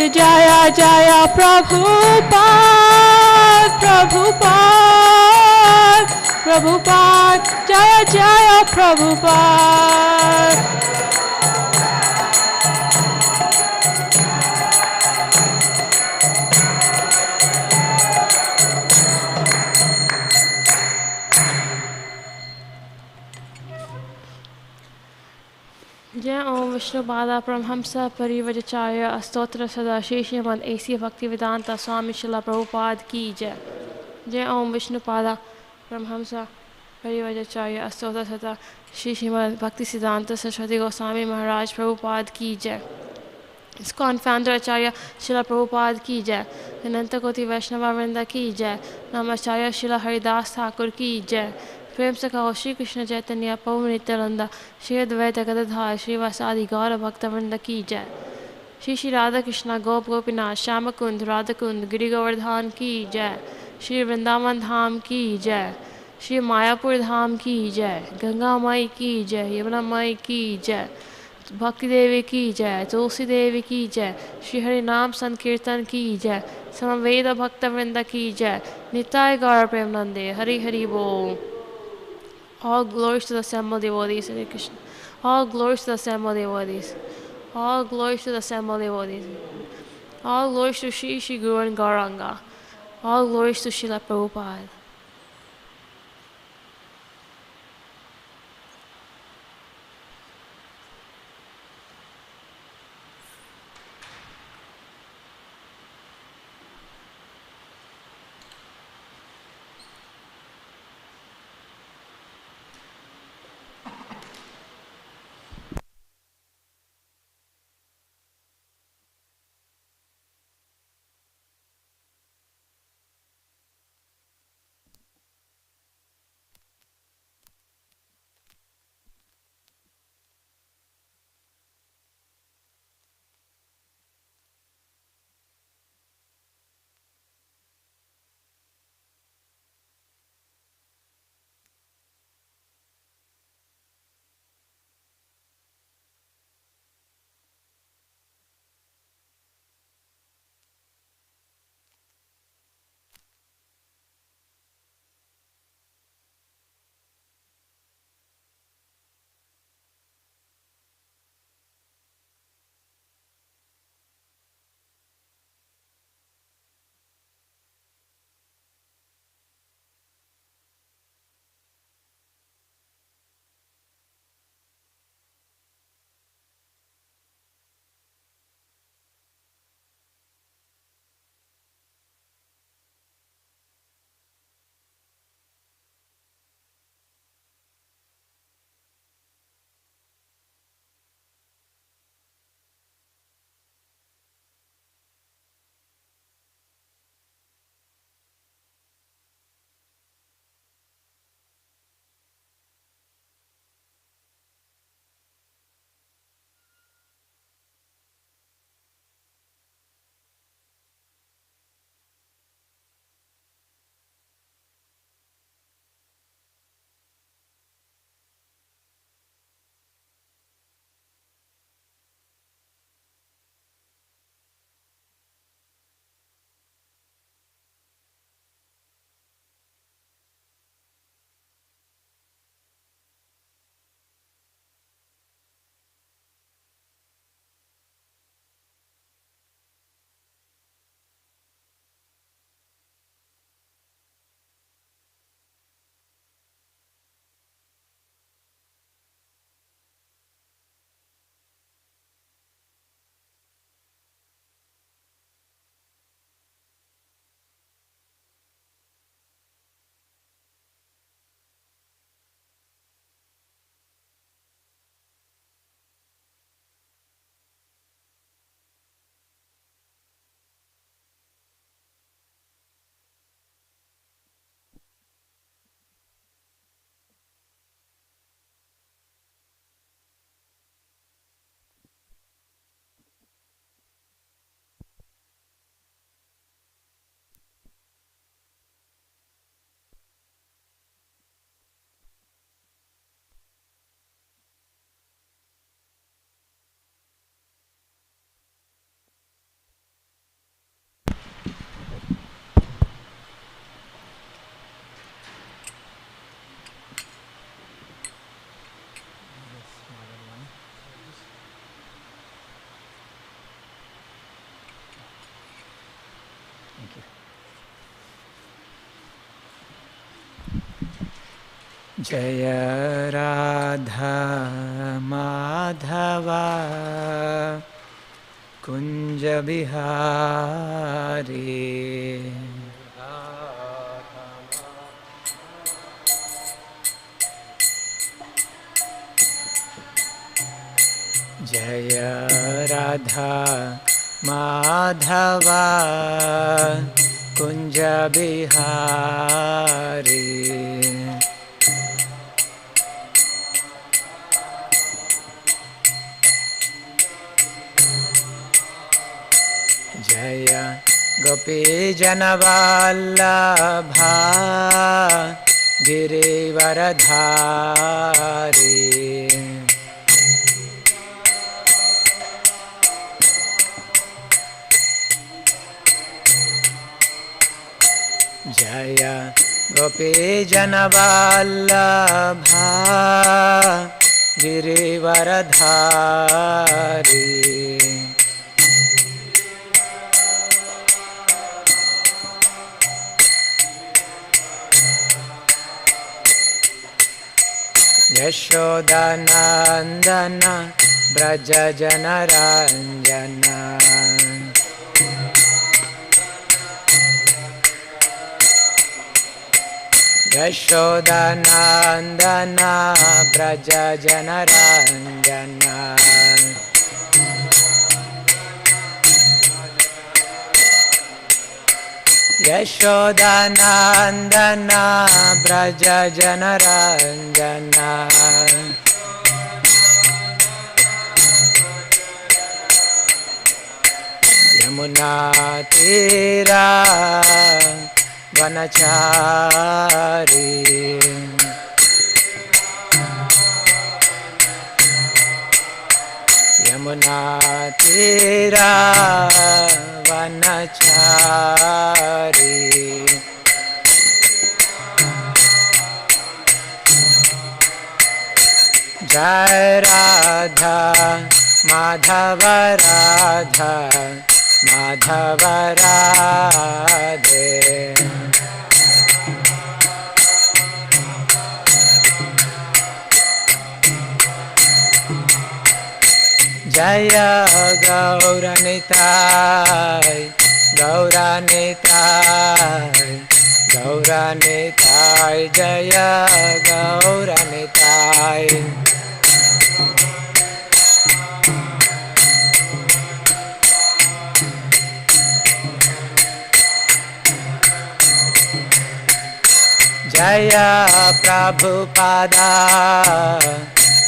Jaya Jaya Prabhupada, Prabhupada, Prabhupada, Jaya Jaya Prabhupada. जय ओम विष्णुपादा परमहंस परिव्रजाचार्य स्तोत्र सदा श्रीमद् ऐसी भक्तिवेदांता स्वामी शिला प्रभुपाद की जय। जय ओम विष्णुपादा परमहंस परिव्रजाचार्य स्तोत्र सदा श्रीमद् भक्ति सिद्धांत सरस्वती गोस्वामी महाराज प्रभुपाद की जय। इस्कॉन फाउंडर आचार्य शिला प्रभुपाद की जय। अनंत कोटि वैष्णव वृंद की जय। नमाचार्य शिला हरिदास ठाकुर की जय। प्रेम से कहो श्री कृष्ण चैतन्य प्रभु नित्यानंद श्री अद्वैत गदाधर श्रीवासादि गौर भक्तवृंद की जय। श्री श्री राधा कृष्ण गोप गोपीनाथ श्याम कुंद राधा कुंद गिरि गोवर्धन की जय। श्री वृंदावन धाम की जय। श्री मायापुर धाम की जय। गंगा माई की जय। यमुना माई की जय। भक्ति देवी की जय। तुलसी देवी की जय। श्री हरि नाम संकीर्तन की जय। समवेद भक्तवृंद की जय। निताय गौर प्रेमानंदे हरि हरि बोल। All glories to the assembled devotees, Hare Krishna. All glories to the assembled devotees. All glories to the assembled devotees. All glories to Shri Shri Guru and Gauranga. All glories to Srila Prabhupada. जय राधा माधवा कुंज बिहारी जय राधा माधवा कुंज बिहारी जय गोपी जनवल्लभा गिरिवरधारी जय गोपी जनवल्लभा गिरिवरधारी यशोदानंदन ब्रज जनरंजन यशोदानंदन ब्रज जनरंजन यशोदानंदन ब्रज जनरंजन यमुना तीरा वनचारी यमुना तीरा वनचारी जय राधा माधव राधा माधव राधे जय गौरनिताय गौरनिताय गौरनिताय जय गौरनिताय जय प्रभुपादा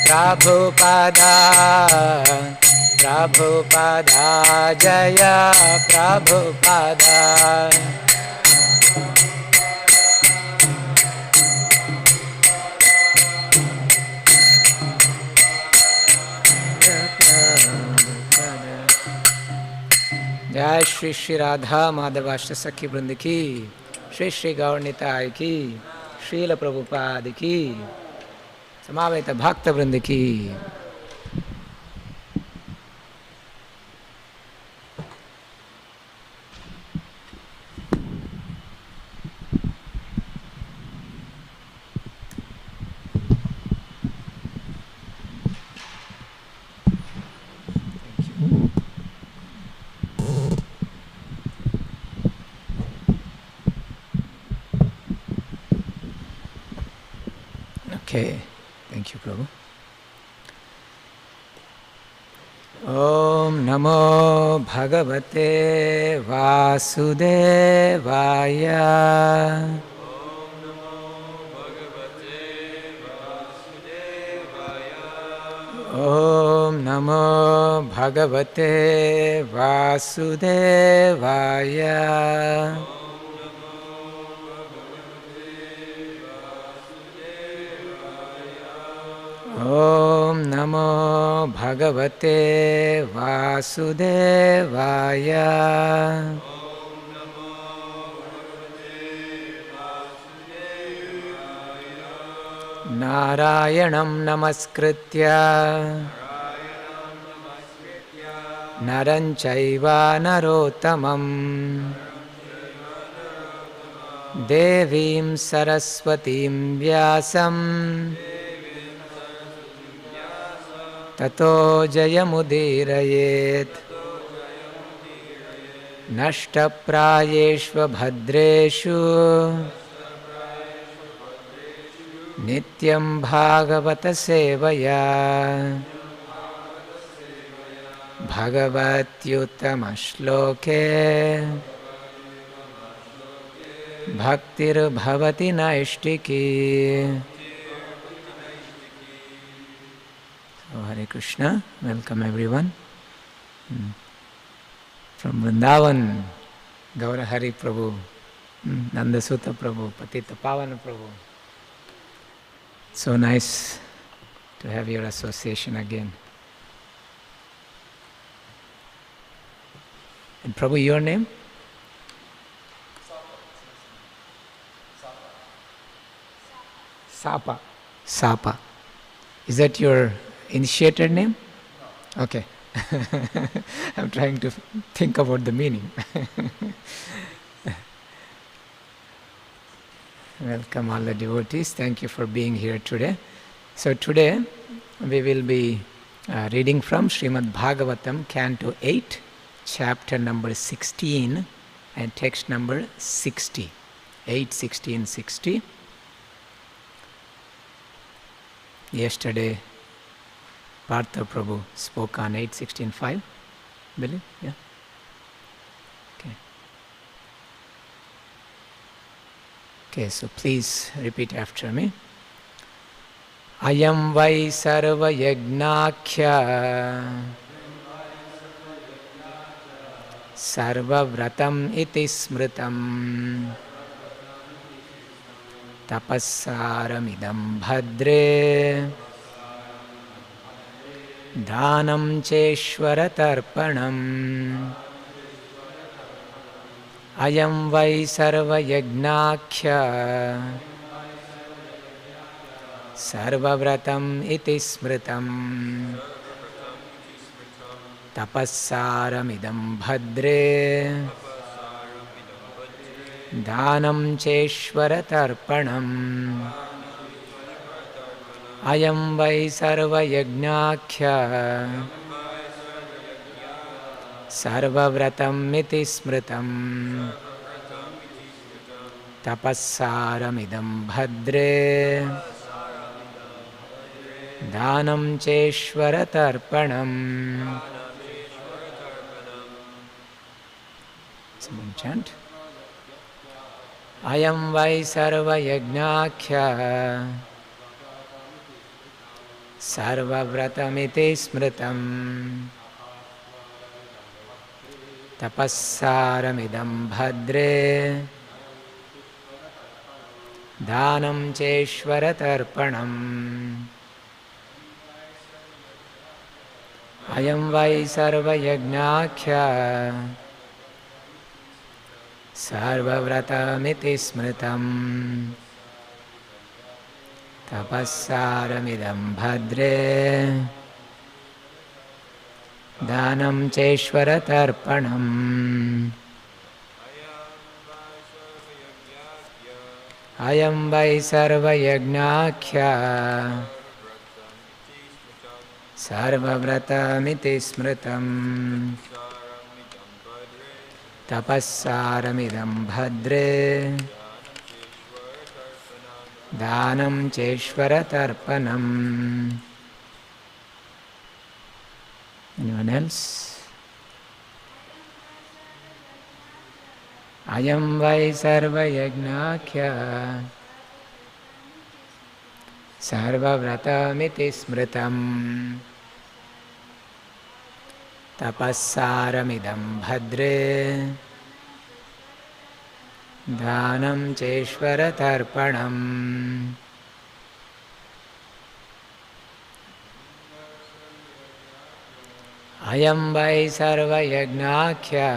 प्रभुपादा प्रभुपादा जय प्रभुपादा जय श्री श्री राधा माधवाष्ट सखी वृंद की, श्री श्री गौर निताय की, श्रील प्रभुपाद की, समावेत भक्त वृंद की। Okay, thank you, Prabhu. Om Namo Bhagavate Vasudevaya. Om Namo Bhagavate Vasudevaya. Om Namo Bhagavate Vasudevaya. Narayanam Namaskritya Naranchaiva Narottamam Devim Saraswatim Vyasam Tato Jayamudirayet Nashtaprayeshva Bhadreshu Nityam Bhagavata Sevaya Bhagavatyuttama Shloke Bhaktir Bhavati Naishtiki. So, Hare Krishna, welcome everyone. From Vrindavan, Gaura Hari Prabhu, Nandasuta Prabhu, Patita Pavana Prabhu. So nice to have your association again. And Prabhu, your name? Sapa. Sapa. Is that your initiated name? Okay. I'm trying to think about the meaning. Welcome all the devotees. Thank you for being here today. So today we will be reading from Srimad Bhagavatam, Canto 8, chapter number 16 and text number 60. 8.16.60. Yesterday, Partha Prabhu spoke on 8.16.5. Believe? Yeah? Okay. Okay, so please repeat after me. Ayam vai sarva yajnakhya sarva vratam iti smritam tapassaramidam bhadre dhanam cheshvara tarpanam. Ayam vai sarva yajnakhya sarva vratam iti smritam tapassaramidam bhadre dhanam cheshvara tarpanam. Ayam vai sarva yajnakhya sarva vratam iti smritam tapassaramidam bhadre dhanam cheshvara tarpanam. Someone chant. Ayam vai sarva yajnakhya sarva vratamiti smritam tapassaramidam bhadre dhanam cheshvara tarpanam. Ayam vai sarva yajnakhya sarva vratamiti smritam tapassaramidam bhadre dhanam cheshvara tarpanam. Ayam vai sarva yajnakhya sarva vratamiti smritam tapassaramidam bhadre dhanam cheshvara tarpanam. Anyone else? Ayam vai sarva yajnakhya sarva vratamiti smritam tapassaramidam bhadre dhanam cheshvara tarpanam. Ayam vai sarva yajnakhya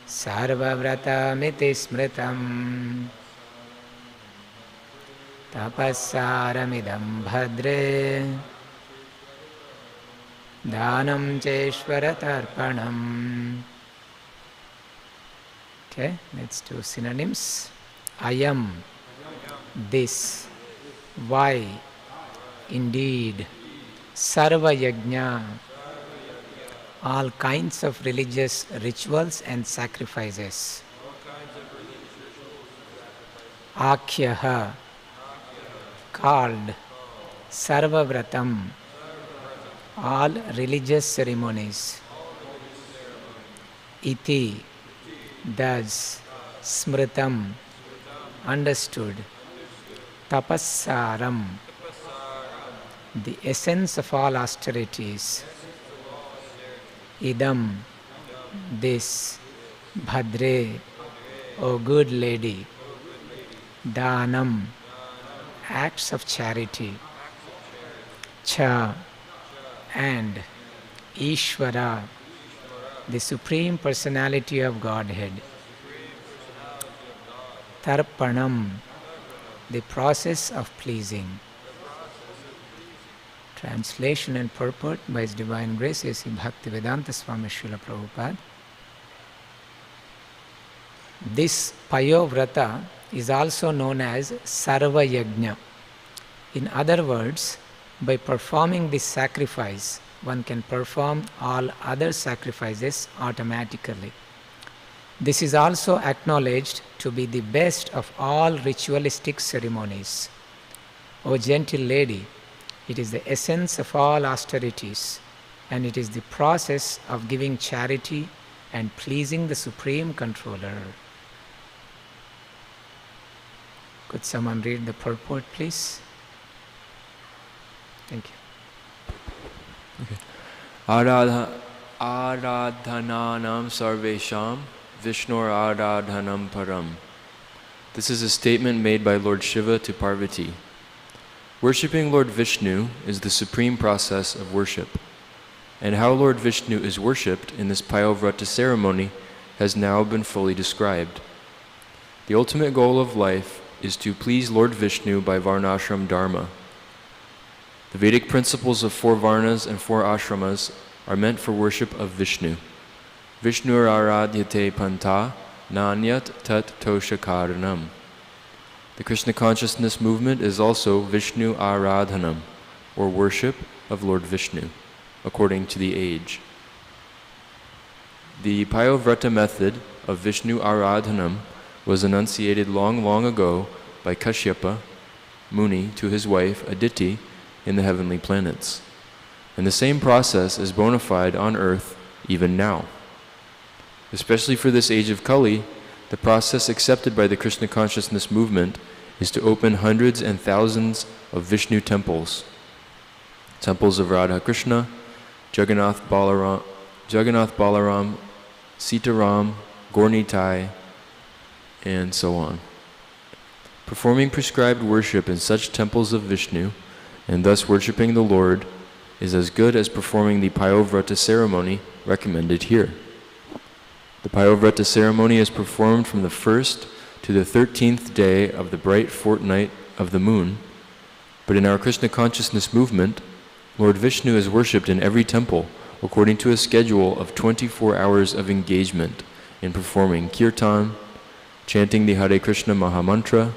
sarva vratamiti smritam tapassaramidam bhadre dhanam cheshvara tarpanam. Okay, let's do synonyms. I am, this, why, indeed, sarva yajna, all kinds of religious rituals and sacrifices. Akhyaha, called, sarva vratam, all religious ceremonies. Iti, thus, smritam, understood. Tapassaram, the essence of all austerities. Idam, this, bhadre, O good lady. Danam, acts of charity. Cha, and Ishvara, the Supreme Personality of Godhead. Tarpanam, the process of pleasing. Translation and purport by His Divine Grace A.C. Bhaktivedanta Swami Srila Prabhupada. This Payovrata is also known as Sarva Yajna. In other words, by performing this sacrifice, one can perform all other sacrifices automatically. This is also acknowledged to be the best of all ritualistic ceremonies. O gentle lady, it is the essence of all austerities, and it is the process of giving charity and pleasing the Supreme Controller. Could someone read the purport, please? Thank you. Okay. Aradhananam sarvesham Vishnur aradhanam param. This is a statement made by Lord Shiva to Parvati. Worshipping Lord Vishnu is the supreme process of worship, and how Lord Vishnu is worshipped in this Payovrata ceremony has now been fully described. The ultimate goal of life is to please Lord Vishnu by Varnashram Dharma. The Vedic principles of 4 Varnas and 4 Ashramas are meant for worship of Vishnu. Vishnur aradhyate panta nanyat tat toshakaranam. The Krishna consciousness movement is also Vishnu Aradhanam, or worship of Lord Vishnu, according to the age. The Payovrata method of Vishnu Aradhanam was enunciated long, long ago by Kashyapa Muni to his wife Aditi in the heavenly planets. And the same process is bona fide on earth even now. Especially for this age of Kali, the process accepted by the Krishna consciousness movement is to open hundreds and thousands of Vishnu temples. Temples of Radha Krishna, Jagannath Balaram, Sitaram, Gaur-Nitai, and so on. Performing prescribed worship in such temples of Vishnu, and thus worshipping the Lord, is as good as performing the Payovrata ceremony recommended here. The Payovrata ceremony is performed from the 1st to the 13th day of the bright fortnight of the moon, but in our Krishna consciousness movement, Lord Vishnu is worshipped in every temple according to a schedule of 24 hours of engagement in performing kirtan, chanting the Hare Krishna Mahamantra,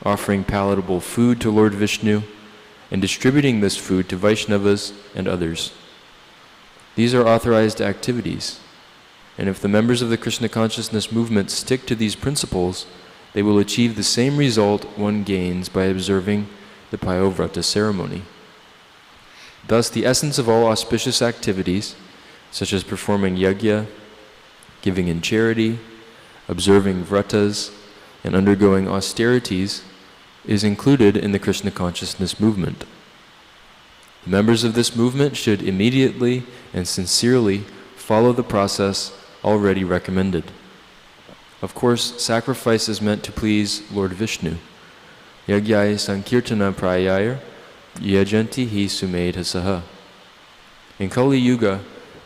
offering palatable food to Lord Vishnu, and distributing this food to Vaishnavas and others. These are authorized activities, and if the members of the Krishna consciousness movement stick to these principles, they will achieve the same result one gains by observing the Payovrata ceremony. Thus, the essence of all auspicious activities, such as performing yajna, giving in charity, observing vratas, and undergoing austerities, is included in the Krishna consciousness movement. The members of this movement should immediately and sincerely follow the process already recommended. Of course, sacrifice is meant to please Lord Vishnu. Yagyai Sankirtana Prayayar Yajanti Hi Sumedhasaha. In Kali Yuga,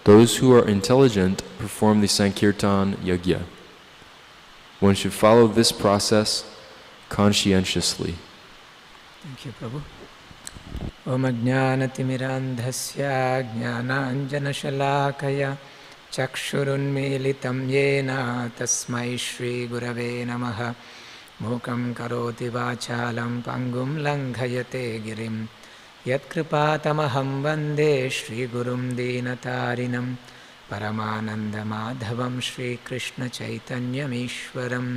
those who are intelligent perform the Sankirtan Yajna. One should follow this process conscientiously. Thank you, Prabhu. Om Ajnanatimirandhasya Jnananjanashalakaya चक्षुरुन्मीलितं येन तस्मै श्रीगुरवे नमः। मूकं करोति वाचालं पङ्गुं लङ्घयते गिरिं यत्कृपातमहं वन्दे श्रीगुरुं दीनतारिणं परमानन्दमाधवं श्रीकृष्णचैतन्यमीश्वरं।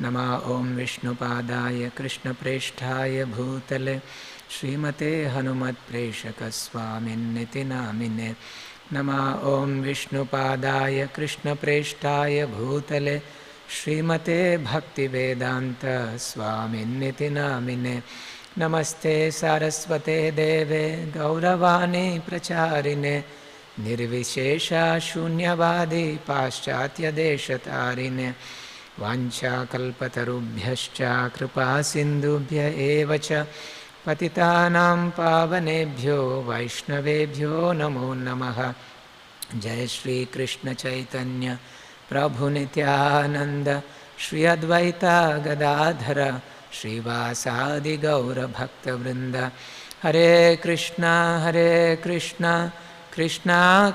नमः ॐ विष्णुपादाय कृष्णप्रेष्ठाय भूतले श्रीमते हनुमत्प्रेषकस्वामिन्निति नामिने। नमः ॐ विष्णुपादाय कृष्णप्रेष्ठाय भूतले श्रीमते भक्तिवेदान्त स्वामिन्निति नामिने। नमस्ते सारस्वते देवे गौरवाणी प्रचारिणे निर्विशेषा शून्यवादी पाश्चात्यदेशतारिणे। वाञ्छाकल्पतरुभ्यश्च कृपा सिन्धुभ्य एव च पतितानां पावनेभ्यो वैष्णवेभ्यो नमो नमः। जय श्री कृष्ण चैतन्य प्रभु नित्यानंद श्री अद्वैता गदाधर श्रीवासादि गौर भक्तवृंद। हरे कृष्णा कृष्णा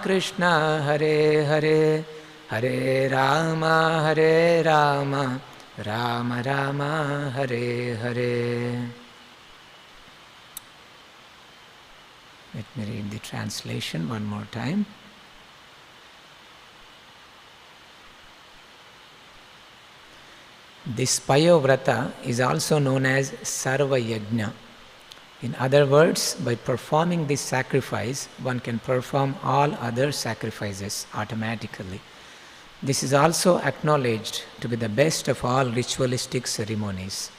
कृष्णा हरे हरे, हरे Ram Ram Ram Hare Hare. Let me read the translation one more time. This Payovrata is also known as Sarva Yajna. In other words, by performing this sacrifice, one can perform all other sacrifices automatically. This is also acknowledged to be the best of all ritualistic ceremonies.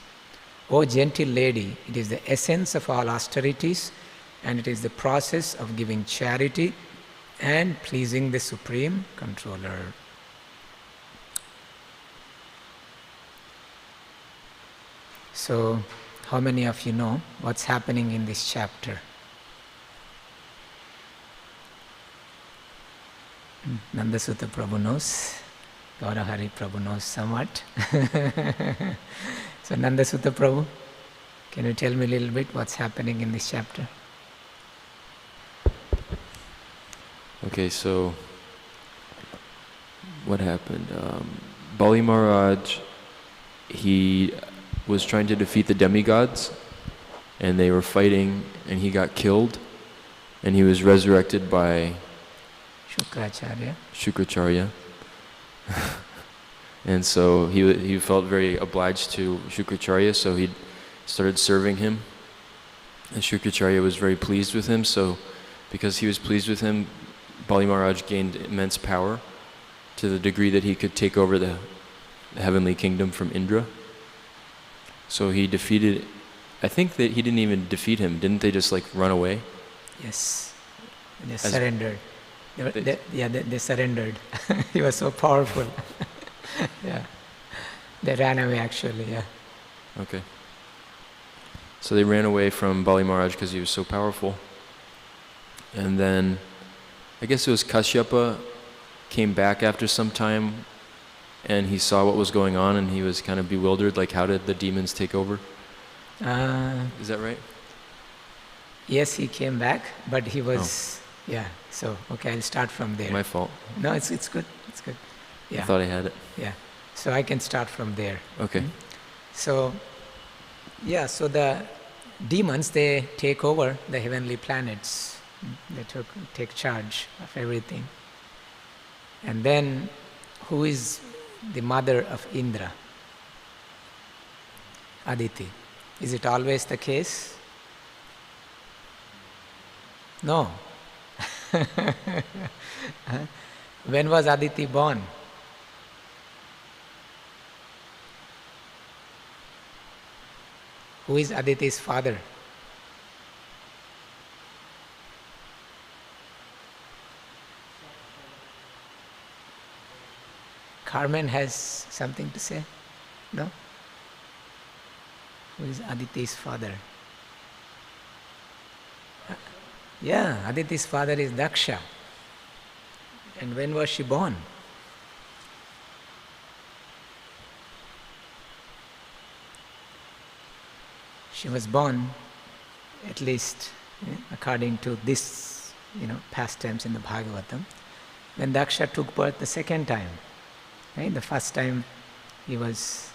O gentle lady, it is the essence of all austerities, and it is the process of giving charity and pleasing the Supreme Controller. So, how many of you know what's happening in this chapter? Nandasutta Prabhu knows, Gaurahari Prabhu knows somewhat. So Nandasutta Prabhu, can you tell me a little bit what's happening in this chapter? Okay, so what happened? Bali Maharaj, he was trying to defeat the demigods, and they were fighting, and he got killed, and he was resurrected by Shukracharya. And so he felt very obliged to Shukracharya, so he started serving him, and Shukracharya was very pleased with him. So because he was pleased with him, Bali Maharaj gained immense power to the degree that he could take over the heavenly kingdom from Indra. So he defeated, I think that he didn't even defeat him. Didn't they just like run away? Yes, they surrendered. They surrendered. He was so powerful. Yeah, they ran away actually, yeah. Okay. So they ran away from Bali Maharaj because he was so powerful. And then, I guess it was Kashyapa came back after some time, and he saw what was going on, and he was kind of bewildered, like how did the demons take over? Is that right? Yes, he came back, but he was, yeah, so, okay, I'll start from there. My fault. No, it's good, yeah. I thought I had it. Yeah, so I can start from there. Okay. So, yeah, so the demons, they take over the heavenly planets. They take charge of everything. And then, who is the mother of Indra? Aditi. Is it always the case? No. When was Aditi born? Who is Aditi's father? Carmen has something to say? No? Who is Aditi's father? Yeah, Aditi's father is Daksha. And when was she born? She was born, at least according to this, pastimes in the Bhagavatam, when Daksha took birth the second time. Right? The first time he was,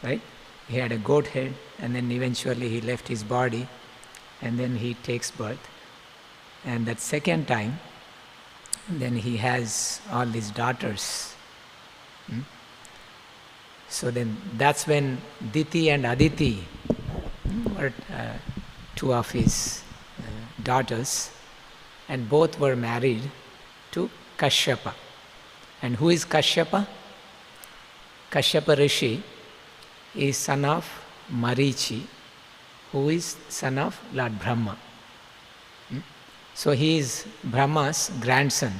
right? He had a goat head, and then eventually he left his body, and then he takes birth. And that second time, then he has all these daughters. So then that's when Diti and Aditi were two of his daughters, and both were married to Kashyapa. And who is Kashyapa? Kashyapa Rishi is son of Marichi, who is son of Lord Brahma. So he is Brahma's grandson,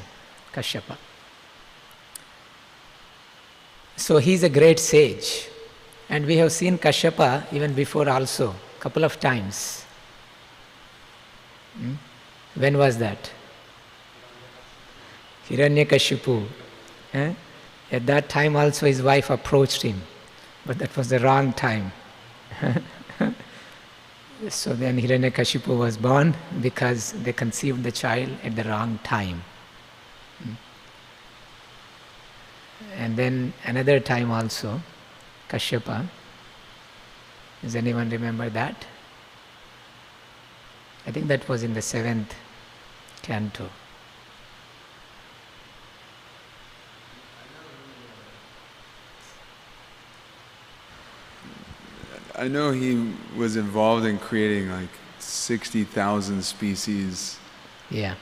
Kashyapa. So he is a great sage. And we have seen Kashyapa even before also, couple of times. When was that? Hiranyakashipu. At that time also his wife approached him, but that was the wrong time. So then Hiranyakashipu was born because they conceived the child at the wrong time. And then another time also, Kashyapa. Does anyone remember that? I think that was in the 7th canto. I know he was involved in creating like 60,000 species. Yeah.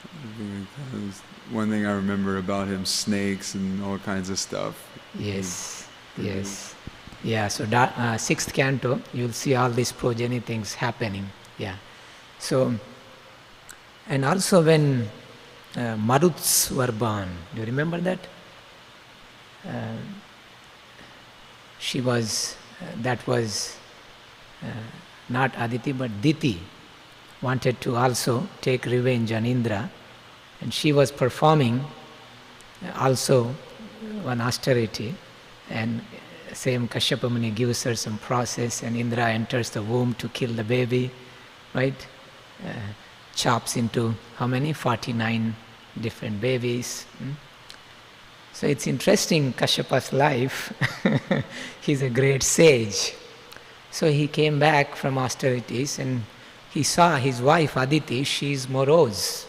I think that was one thing I remember about him, snakes and all kinds of stuff. Yes, yes. Yeah, so 6th canto, you'll see all these progeny things happening. Yeah. So, and also when Maruts were born, do you remember that? She was, that was not Aditi but Diti, wanted to also take revenge on Indra, and she was performing also one austerity, and same Kashyapa Muni gives her some process, and Indra enters the womb to kill the baby, right? Chops into how many? 49 different babies. So it's interesting, Kashyapa's life. He's a great sage. So he came back from austerities and he saw his wife Aditi, she is morose.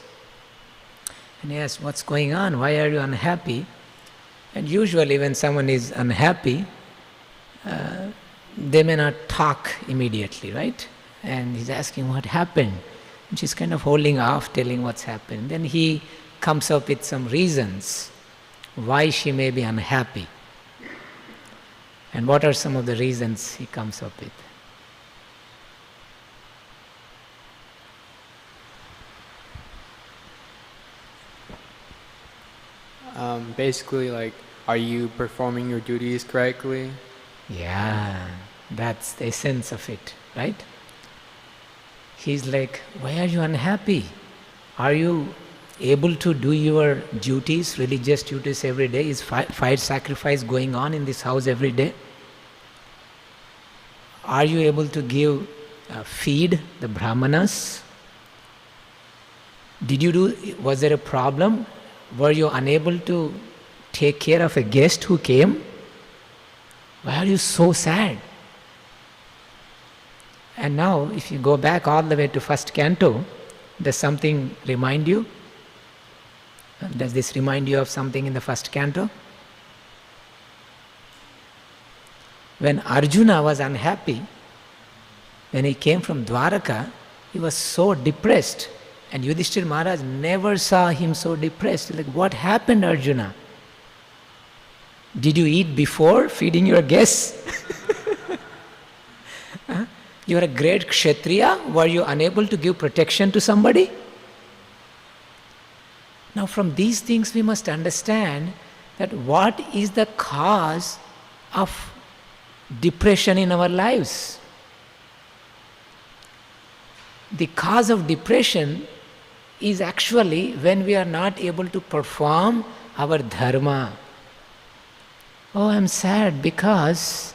And he asked, what's going on? Why are you unhappy? And usually when someone is unhappy, they may not talk immediately, right? And he's asking what happened. And she's kind of holding off, telling what's happened. Then he comes up with some reasons why she may be unhappy. And what are some of the reasons he comes up with? Basically, like, are you performing your duties correctly? Yeah, that's the essence of it, right? He's like, why are you unhappy? Are you able to do your duties, religious duties every day? Is fire sacrifice going on in this house every day? Are you able to give, feed the brahmanas? Was there a problem? Were you unable to take care of a guest who came? Why are you so sad? And now, if you go back all the way to 1st canto, does something remind you? Does this remind you of something in the 1st canto? When Arjuna was unhappy, when he came from Dwaraka, he was so depressed. And Yudhishthira Maharaj never saw him so depressed. Like, what happened, Arjuna? Did you eat before feeding your guests? You are a great Kshatriya. Were you unable to give protection to somebody? Now from these things we must understand that what is the cause of depression in our lives. The cause of depression is actually when we are not able to perform our dharma. Oh, I'm sad because,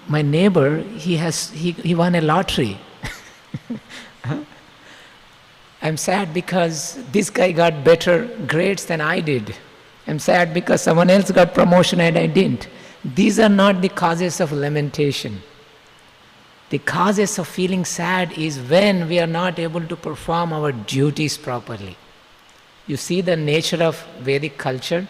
my neighbor, he won a lottery. I'm sad because this guy got better grades than I did. I'm sad because someone else got promotion and I didn't. These are not the causes of lamentation. The causes of feeling sad is when we are not able to perform our duties properly. You see the nature of Vedic culture?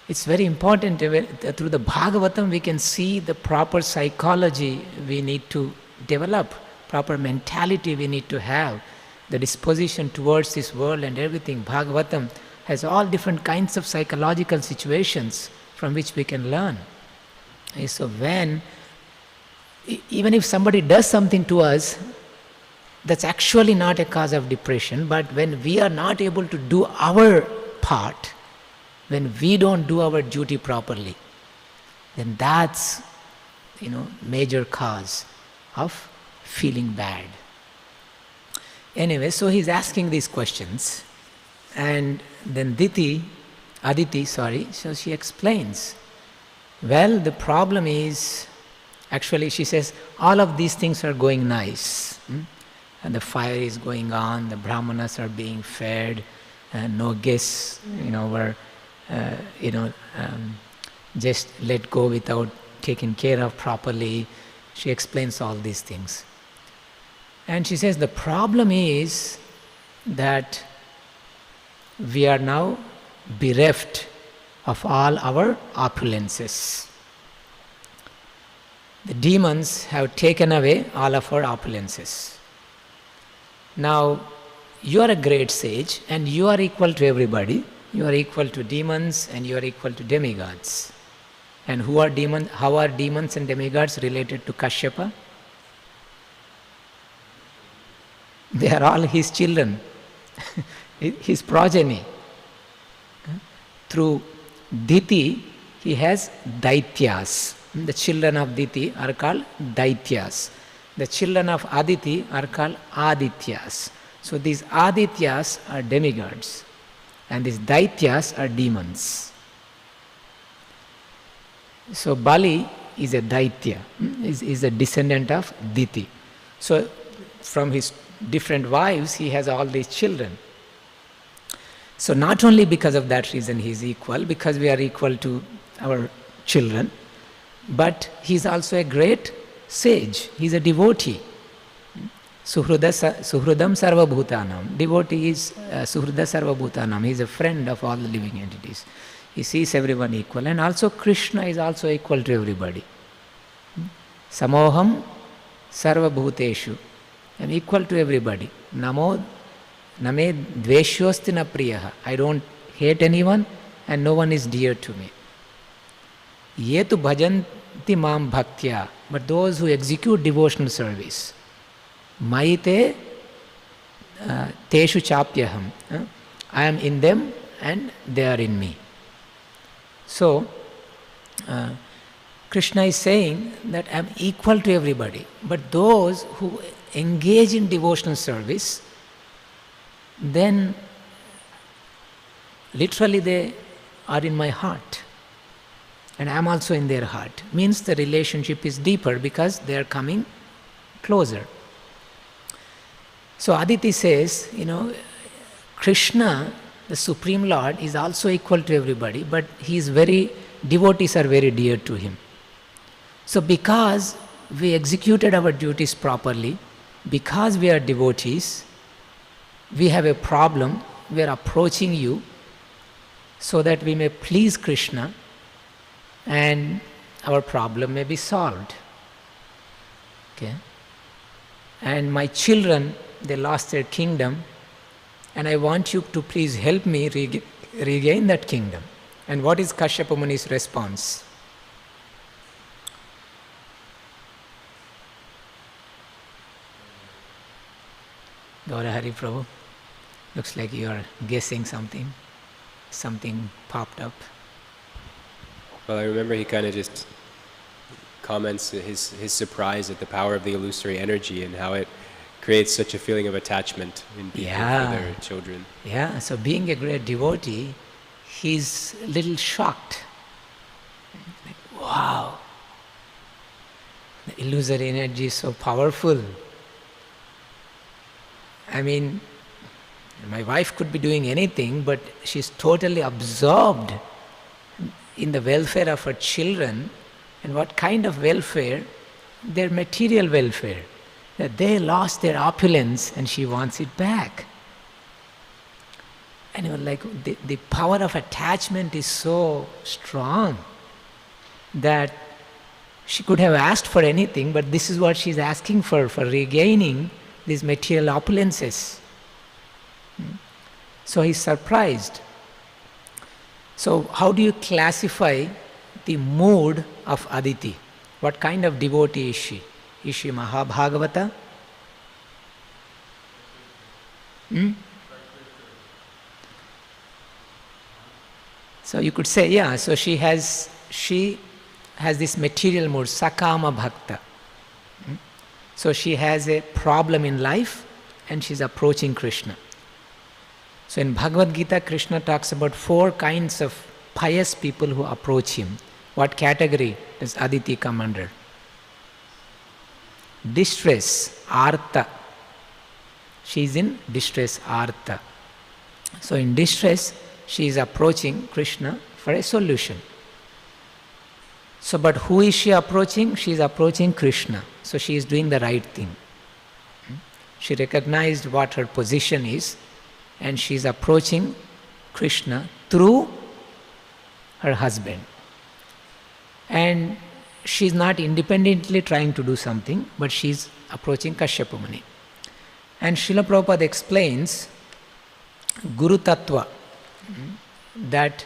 It's very important. Through the Bhagavatam we can see the proper psychology we need to develop, proper mentality we need to have, the disposition towards this world and everything. Bhagavatam has all different kinds of psychological situations from which we can learn. So when, even if somebody does something to us, that's actually not a cause of depression, but when we are not able to do our part, when we don't do our duty properly, then that's, major cause of feeling bad. Anyway, so he's asking these questions, and then Aditi, so she explains, well, the problem is, actually she says, all of these things are going nice. And the fire is going on, the brahmanas are being fed, and no guests, were, just let go without taken care of properly. She explains all these things. And she says the problem is that we are now bereft of all our opulences. The demons have taken away all of our opulences. Now, you are a great sage and you are equal to everybody. You are equal to demons and you are equal to demigods. And who are demons? How are demons and demigods related to Kashyapa? They are all his children, his progeny. Through Diti, he has Daityas. The children of Diti are called Daityas. The children of Aditi are called Adityas. So these Adityas are demigods and these Daityas are demons. So Bali is a Daitya, is a descendant of Diti. So from his different wives he has all these children. So not only because of that reason he is equal, because we are equal to our children, but he is also a great sage, he is a devotee. Suhridam Sarva Bhutanam. Devotee is Suhrida Sarva Bhutanam. He is a friend of all the living entities. He sees everyone equal. And also Krishna is also equal to everybody. Samoham Sarva Bhuteshu. I am equal to everybody. Name dveshyosti na priyaha. I don't hate anyone and no one is dear to me. Ye tu bhajanti mam bhaktya. But those who execute devotional service, Maite teshu chapyaham. I am in them and they are in me. So, Krishna is saying that I am equal to everybody. But those who engage in devotional service, then literally they are in my heart. And I am also in their heart. Means the relationship is deeper because they are coming closer. So Aditi says, Krishna, the Supreme Lord, is also equal to everybody, but devotees are very dear to him. So because we executed our duties properly, because we are devotees, we have a problem, we are approaching you so that we may please Krishna and our problem may be solved. Okay? And my children, they lost their kingdom, and I want you to please help me regain that kingdom. And what is Kashyapa Muni's response? Gaura Hari Prabhu, looks like you are guessing something. Something popped up. Well, I remember he kind of just comments his surprise at the power of the illusory energy and how it creates such a feeling of attachment in people for their children. Yeah, so being a great devotee, he's a little shocked. Like, wow, the illusory energy is so powerful. I mean, my wife could be doing anything, but she's totally absorbed in the welfare of her children. And what kind of welfare? Their material welfare. That they lost their opulence and she wants it back. And you know, like the power of attachment is so strong that she could have asked for anything, but this is what she's asking for regaining these material opulences. So he's surprised. So how do you classify the mood of Aditi? What kind of devotee is she? Is she Mahabhagavata? So you could say, yeah, so she has this material mood, Sakama Bhakta. So she has a problem in life and she's approaching Krishna. So in Bhagavad Gita, Krishna talks about 4 kinds of pious people who approach him. What category does Aditi come under? Distress, Artha. She is in distress, Artha. So in distress, she is approaching Krishna for a solution. So, but who is she approaching? She is approaching Krishna. So she is doing the right thing. She recognized what her position is and she is approaching Krishna through her husband. And she is not independently trying to do something, but she is approaching Kashyapa Muni. And Srila Prabhupada explains Guru Tattva, that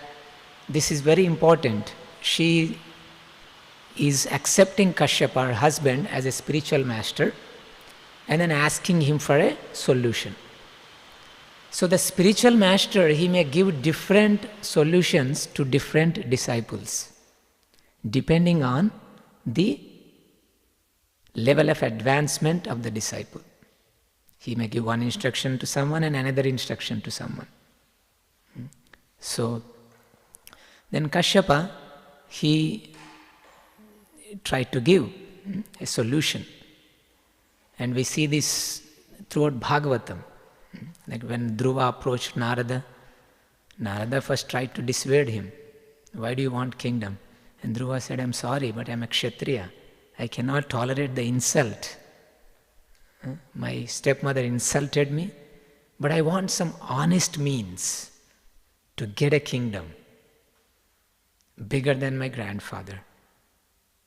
this is very important. She is accepting Kashyapa, her husband, as a spiritual master and then asking him for a solution. So the spiritual master, he may give different solutions to different disciples depending on the level of advancement of the disciple. He may give one instruction to someone and another instruction to someone. So then Kashyapa, he tried to give a solution. And we see this throughout Bhagavatam. Like when Dhruva approached Narada, Narada first tried to dissuade him. Why do you want kingdom? And Dhruva said, I'm sorry, but I'm a Kshatriya. I cannot tolerate the insult. My stepmother insulted me, but I want some honest means to get a kingdom bigger than my grandfather.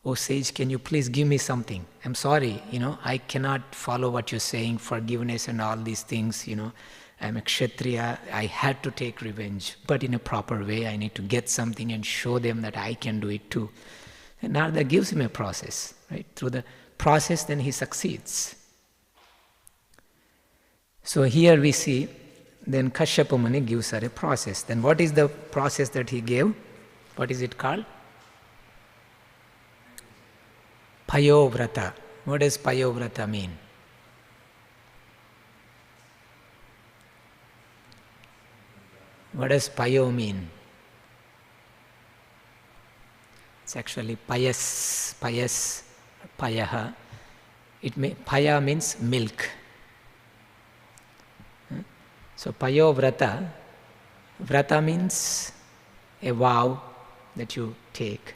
Oh sage, can you please give me something? I'm sorry, I cannot follow what you're saying, forgiveness and all these things, I'm a Kshatriya, I had to take revenge, but in a proper way, I need to get something and show them that I can do it too. And Narada gives him a process, right? Through the process, then he succeeds. So here we see, then Kashyapa Muni gives her a process. Then what is the process that he gave? What is it called? Payovrata. What does Payovrata mean? What does Payo mean? It's actually Payas, Payaha. Paya means milk. So Payovrata, Vrata means a vow that you take.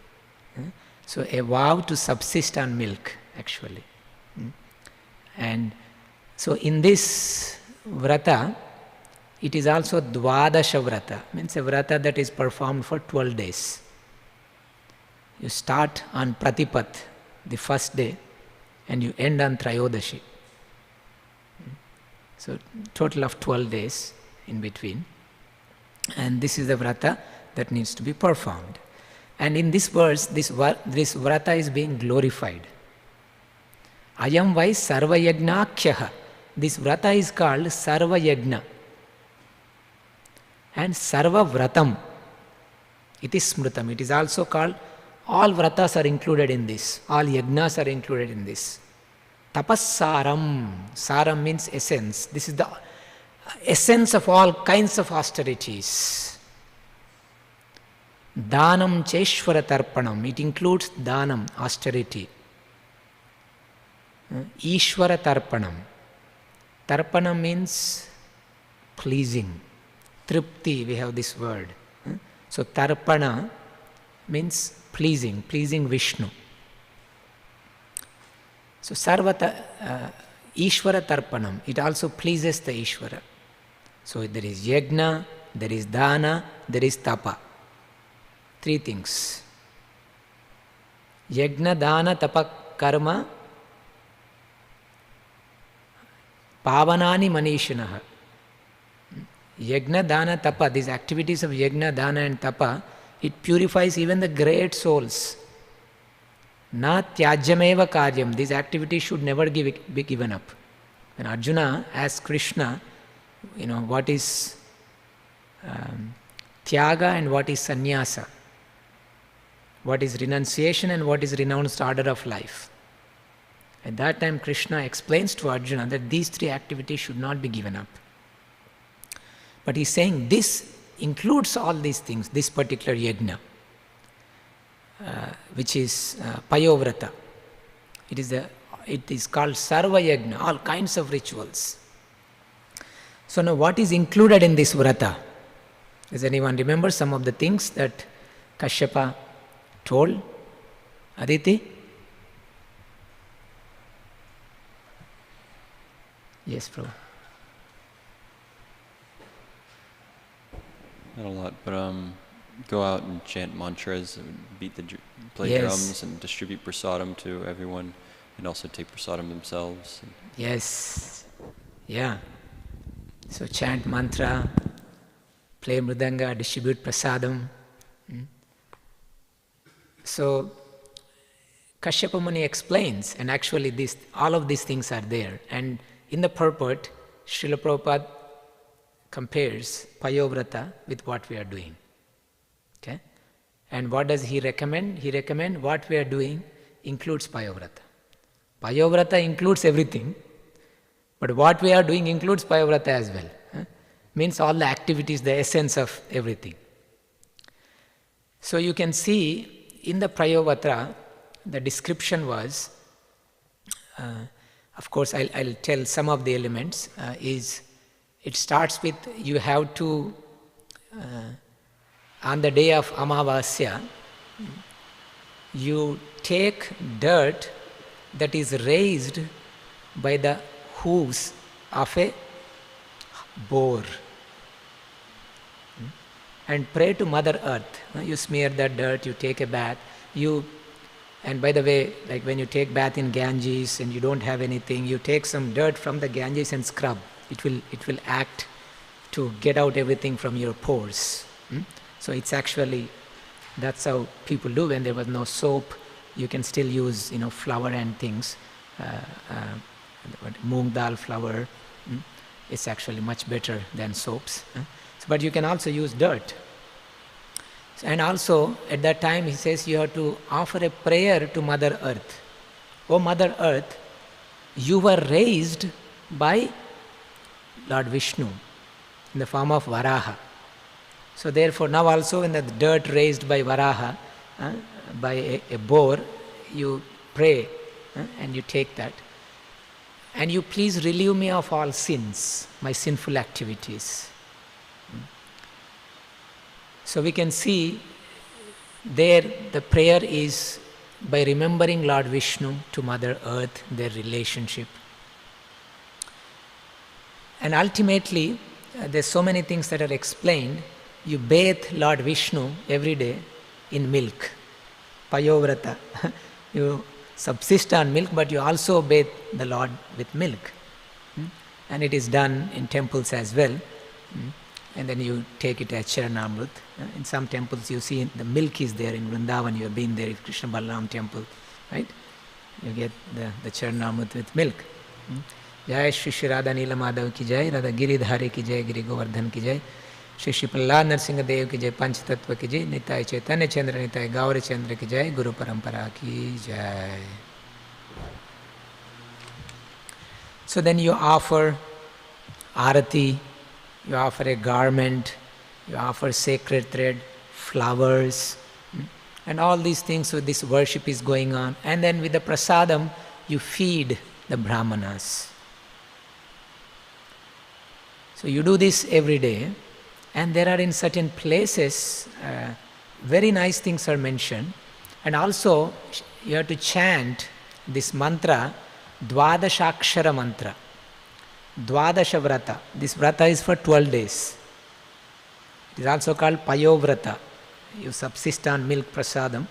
So a vow to subsist on milk, actually. And so in this vrata, it is also Dvadasha vrata, means a vrata that is performed for 12 days. You start on Pratipat, the first day, and you end on Trayodashi. So total of 12 days in between. And this is the vrata that needs to be performed. And in this verse, this vrata is being glorified. Ayam vai sarva yajnakhyaha. This vrata is called sarva yajna. And sarva vratam. It is smrutam. It is also called, all vratas are included in this. All yajnas are included in this. Tapassaram. Saram means essence. This is the essence of all kinds of austerities. Dhanam cheshvara tarpanam. It includes dhanam, austerity. Ishvara tarpanam. Tarpana means pleasing. Tripti, we have this word. So Tarpana means pleasing Vishnu. So Sarvata, Ishvara Tarpanam, it also pleases the Ishvara. So there is Yajna, there is Dana, there is Tapa. 3 things. Yajna, Dana, Tapa, Karma, Pavanani Manishanaha. Yajna, Dana, Tapa, these activities of Yajna, Dana and Tapa, it purifies even the great souls. Na tyajyameva karyam, these activities should never be given up. When Arjuna asked Krishna, what is tyaga and what is sannyasa, what is renunciation and what is renounced order of life. At that time Krishna explains to Arjuna that these 3 activities should not be given up. But he's saying this includes all these things, this particular yajna, which is payovrata. It is called sarva yajna, all kinds of rituals. So now what is included in this vrata? Does anyone remember some of the things that Kashyapa told? Aditi? Yes, Prabhu. Not a lot, but go out and chant mantras and play Yes. drums and distribute prasadam to everyone, and also take prasadam themselves. Yes. Yeah. So chant mantra, play mridanga, distribute prasadam. So Kashyapa Muni explains, and actually all of these things are there. And in the purport, Srila Prabhupada compares payovrata with what we are doing. Okay? And what does he recommend? He recommends what we are doing includes payovrata. Payovrata includes everything, but what we are doing includes payovrata as well. Means all the activities, the essence of everything. So you can see in the payovrata, the description was, of course I'll tell some of the elements, it starts with you have to, on the day of Amavasya, you take dirt that is raised by the hooves of a boar and pray to Mother Earth. You smear that dirt, you take a bath, and by the way, like when you take bath in Ganges and you don't have anything, you take some dirt from the Ganges and scrub. It will act to get out everything from your pores. So it's actually, that's how people do. When there was no soap, you can still use flour and things. Moong dal flour, it's actually much better than soaps. But you can also use dirt. And also at that time he says you have to offer a prayer to Mother Earth. Oh Mother Earth, you were raised by Lord Vishnu in the form of Varaha. So therefore now also in the dirt raised by Varaha, by a boar, you pray and you take that. And you please relieve me of all sins, my sinful activities. So we can see there the prayer is by remembering Lord Vishnu to Mother Earth, their relationship. And ultimately, there's so many things that are explained. You bathe Lord Vishnu every day in milk, payovrata. You subsist on milk, but you also bathe the Lord with milk. And it is done in temples as well. And then you take it as Charanamrut. In some temples you see the milk is there. In Vrindavan you have been there, Krishna Balaram temple, right? You get the Charanamrut with milk. Jai Shri Shri Radha Nila Madhav ki jai, Radha Giridhari ki jai, Giri Govardhan ki jai, Shri Shri Prahlad Narsingh Dev ki jai, Panch Tattva ki jai, Nitai Chaitanya Chandra Nitai Gauri Chandra ki jai, Guru Parampara ki jai. So then you offer arati, you offer a garment, you offer sacred thread, flowers, and all these things. So this worship is going on. And then with the prasadam, you feed the brahmanas. So you do this every day, and there are in certain places very nice things are mentioned, and also you have to chant this mantra, Dwadashakshara mantra, Dwadasha Vrata. This Vrata is for 12 days. It is also called Payovrata. You subsist on milk prasadam,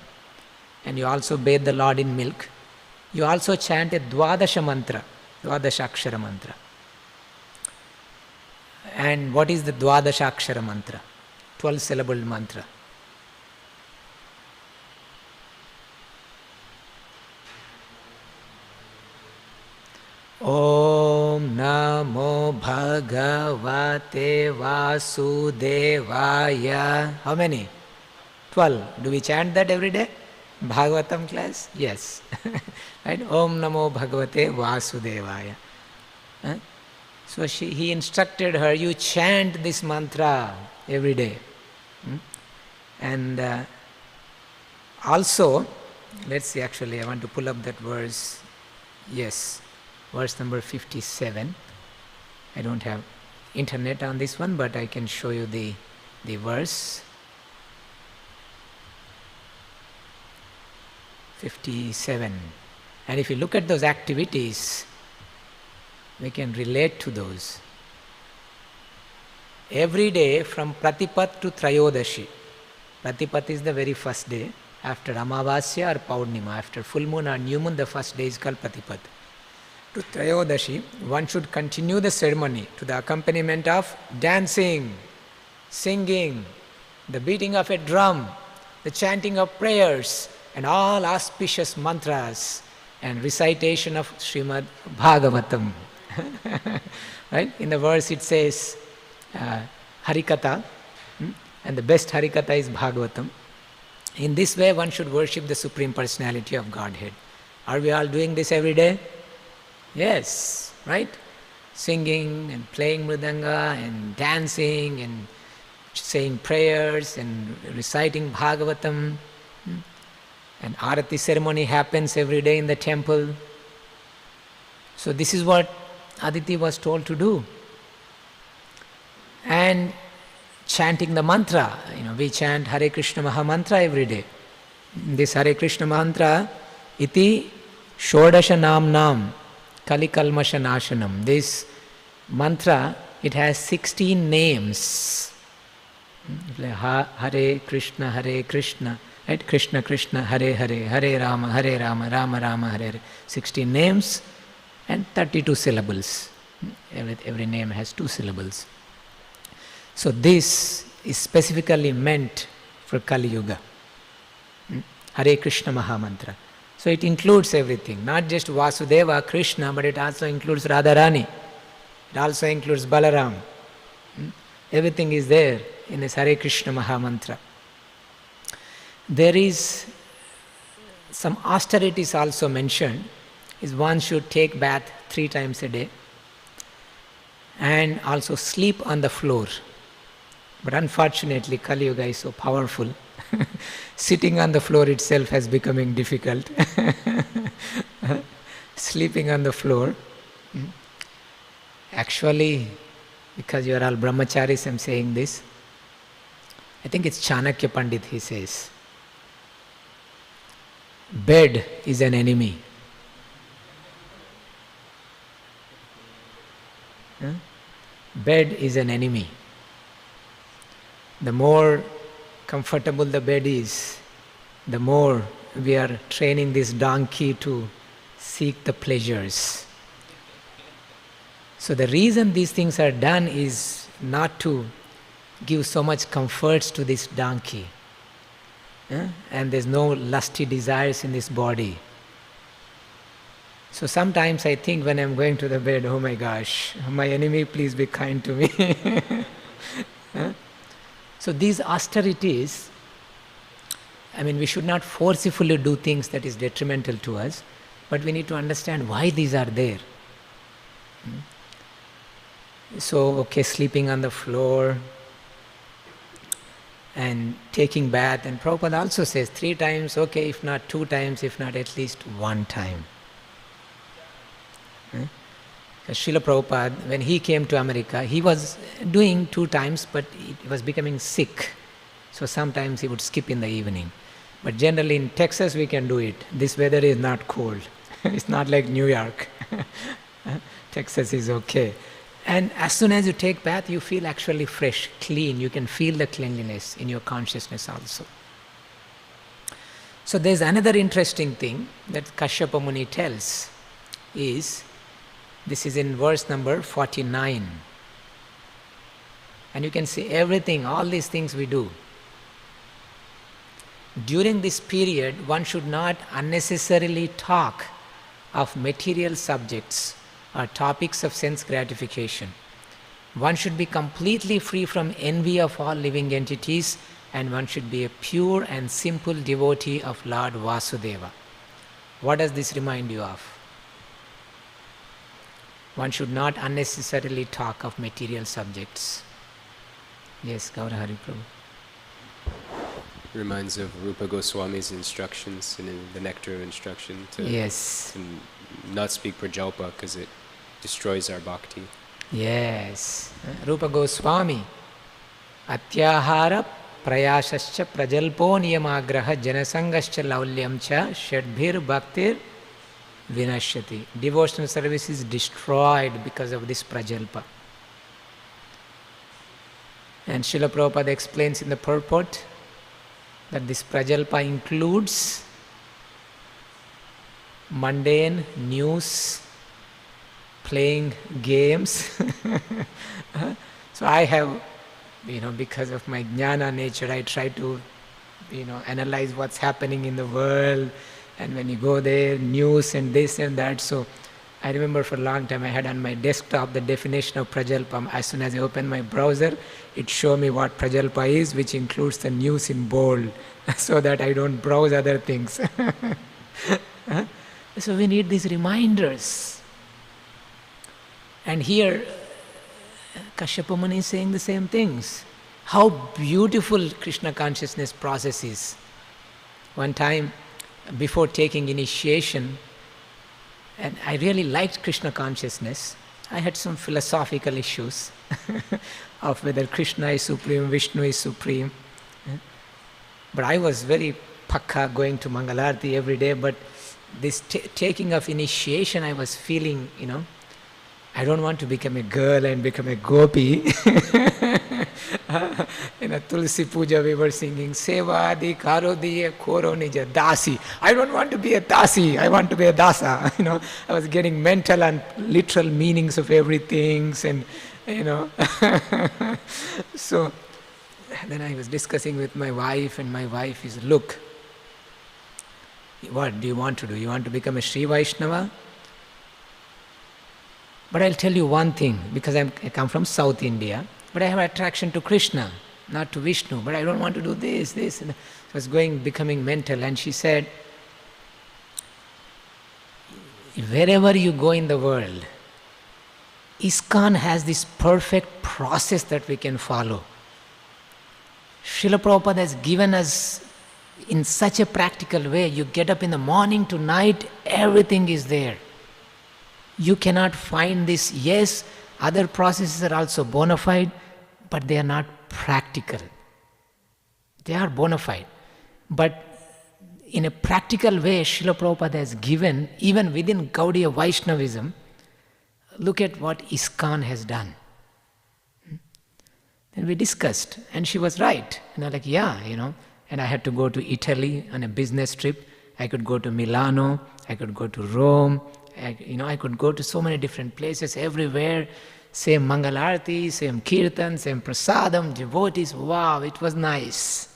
and you also bathe the Lord in milk. You also chant a Dwadasha mantra, Dwadashakshara mantra. And what is the Dwadashakshara mantra? 12-syllabled mantra. Om Namo Bhagavate Vasudevaya. How many? 12. Do we chant that every day? Bhagavatam class? Yes. Right? Om Namo Bhagavate Vasudevaya. So he instructed her, you chant this mantra every day. And also, let's see, actually I want to pull up that verse. Yes. Verse number 57. I don't have internet on this one, but I can show you the verse. 57. And if you look at those activities, we can relate to those. Every day from Pratipat to Trayodashi. Pratipat is the very first day. After Amavasya or Paurnima, after full moon or new moon, the first day is called Pratipat. To Trayodashi, one should continue the ceremony to the accompaniment of dancing, singing, the beating of a drum, the chanting of prayers, and all auspicious mantras and recitation of Srimad Bhagavatam. Right? In the verse it says Harikatha, and the best Harikatha is Bhagavatam. In this way one should worship the Supreme Personality of Godhead. Are we all doing this every day? Yes, right? Singing and playing mridanga and dancing and saying prayers and reciting Bhagavatam. And Arati ceremony happens every day in the temple. So this is what Aditi was told to do. And chanting the mantra, we chant Hare Krishna Maha Mantra every day. This Hare Krishna mantra, iti shodasha nam Kali Kalmasha Nashanam. This mantra, it has 16 names. Hare Krishna, right? Krishna Krishna, Hare Hare, Hare Rama, Rama Rama, Hare Hare. 16 names and 32 syllables. Every name has 2 syllables. So this is specifically meant for Kali Yuga. Hare Krishna Maha Mantra. So it includes everything, not just Vasudeva, Krishna, but it also includes Radharani. It also includes Balaram. Everything is there in this Hare Krishna Maha Mantra. There is some austerities also mentioned, is one should take bath 3 times a day and also sleep on the floor. But unfortunately Kali Yuga is so powerful. Sitting on the floor itself has becoming difficult. Sleeping on the floor. Actually, because you are all brahmacharis, I am saying this. I think it's Chanakya Pandit, he says, bed is an enemy. Bed is an enemy. The more comfortable the bed is, the more we are training this donkey to seek the pleasures. So the reason these things are done is not to give so much comforts to this donkey. And there's no lusty desires in this body. So sometimes I think when I'm going to the bed, oh my gosh, my enemy, please be kind to me. So these austerities, we should not forcefully do things that is detrimental to us, but we need to understand why these are there. So, sleeping on the floor and taking bath, and Prabhupada also says 3 times, if not 2 times, if not at least 1 time. Srila Prabhupada, when he came to America, he was doing 2 times, but he was becoming sick. So sometimes he would skip in the evening. But generally in Texas we can do it. This weather is not cold. It's not like New York. Texas is okay. And as soon as you take bath, you feel actually fresh, clean. You can feel the cleanliness in your consciousness also. So there's another interesting thing that Kashyapa Muni tells is, this is in verse number 49. And you can see everything, all these things we do. During this period, one should not unnecessarily talk of material subjects or topics of sense gratification. One should be completely free from envy of all living entities, and one should be a pure and simple devotee of Lord Vasudeva. What does this remind you of? One should not unnecessarily talk of material subjects. Yes, Gaura Hari Prabhu. Reminds of Rupa Goswami's instructions in the Nectar of Instruction to not speak prajalpa because it destroys our bhakti. Yes. Rupa Goswami. Atyahara prayasascha prajalpo niyamagraha janasangascha laulyam cha shadbhir bhaktir vinashyati. Devotional service is destroyed because of this prajalpa. And Srila Prabhupada explains in the purport that this prajalpa includes mundane news, playing games. So I have, because of my jnana nature, I try to, analyze what's happening in the world. And when you go there, news and this and that. So I remember for a long time I had on my desktop the definition of prajalpa. As soon as I open my browser, it showed me what prajalpa is, which includes the news in bold, so that I don't browse other things. So we need these reminders. And here, Kashyapa Muni is saying the same things. How beautiful Krishna consciousness process is. One time, before taking initiation, and I really liked Krishna consciousness, I had some philosophical issues of whether Krishna is supreme, Vishnu is supreme. But I was very pakka going to Mangalarti every day, but this taking of initiation, I was feeling, I don't want to become a girl and become a gopi. In a Tulsi Puja we were singing, Seva di karo diye koro nija dasi. I don't want to be a dasi, I want to be a dasa. I was getting mental and literal meanings of everything, and So then I was discussing with my wife, and my wife is, look, what do you want to do? You want to become a Sri Vaishnava? But I'll tell you one thing, because I come from South India, but I have attraction to Krishna, not to Vishnu, but I don't want to do this. And I was becoming mental, and she said, wherever you go in the world, Iskcon has this perfect process that we can follow. Srila Prabhupada has given us in such a practical way. You get up in the morning to night, everything is there. You cannot find this. Yes, other processes are also bona fide, but they are not practical. They are bona fide. But in a practical way, Srila Prabhupada has given, even within Gaudiya Vaishnavism, look at what Iskcon has done. Then we discussed, and she was right. And I'm like, and I had to go to Italy on a business trip. I could go to Milano, I could go to Rome, I could go to so many different places, everywhere. Same Mangalarti, same Kirtan, same Prasadam, devotees. Wow, it was nice.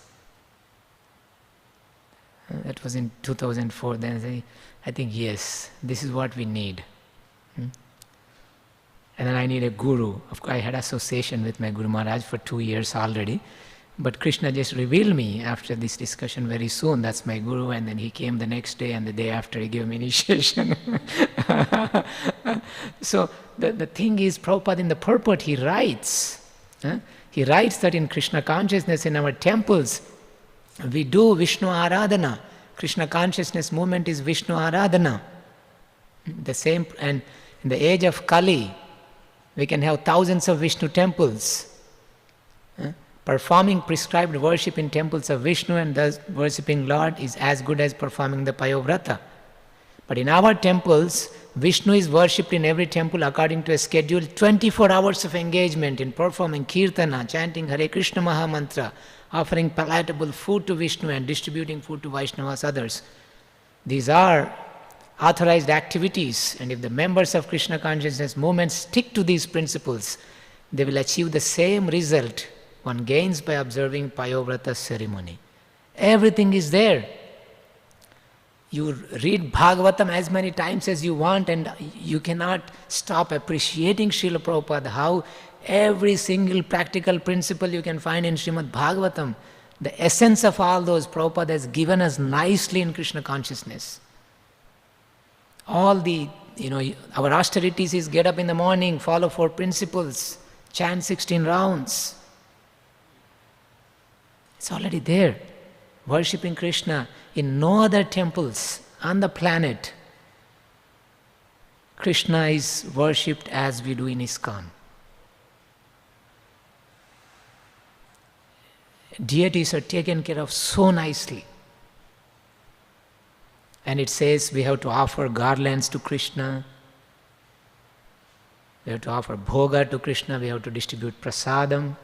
That was in 2004. Then I think, yes, this is what we need. And then I need a guru. Of course, I had association with my Guru Maharaj for 2 years already. But Krishna just revealed me after this discussion very soon. That's my guru. And then he came the next day, and the day after he gave me initiation. So the thing is, Prabhupada in the purport, he writes that in Krishna consciousness in our temples, we do Vishnu Aradhana. Krishna consciousness movement is Vishnu Aradhana. The same, and In the age of Kali, we can have thousands of Vishnu temples. Performing prescribed worship in temples of Vishnu and thus worshipping Lord is as good as performing the Payovrata. But in our temples, Vishnu is worshipped in every temple according to a schedule, 24 hours of engagement in performing Kirtana, chanting Hare Krishna Maha Mantra, offering palatable food to Vishnu and distributing food to Vaishnavas, others. These are authorized activities, and if the members of Krishna consciousness movement stick to these principles, they will achieve the same result one gains by observing Payovrata ceremony. Everything is there. You read Bhagavatam as many times as you want and you cannot stop appreciating Srila Prabhupada, how every single practical principle you can find in Srimad Bhagavatam, the essence of all those Prabhupada has given us nicely in Krishna consciousness. All the, our austerities is get up in the morning, follow 4 principles, chant 16 rounds. It's already there. Worshipping Krishna in no other temples on the planet. Krishna is worshipped as we do in Iskcon. Deities are taken care of so nicely. And it says we have to offer garlands to Krishna, we have to offer bhoga to Krishna, we have to distribute prasadam.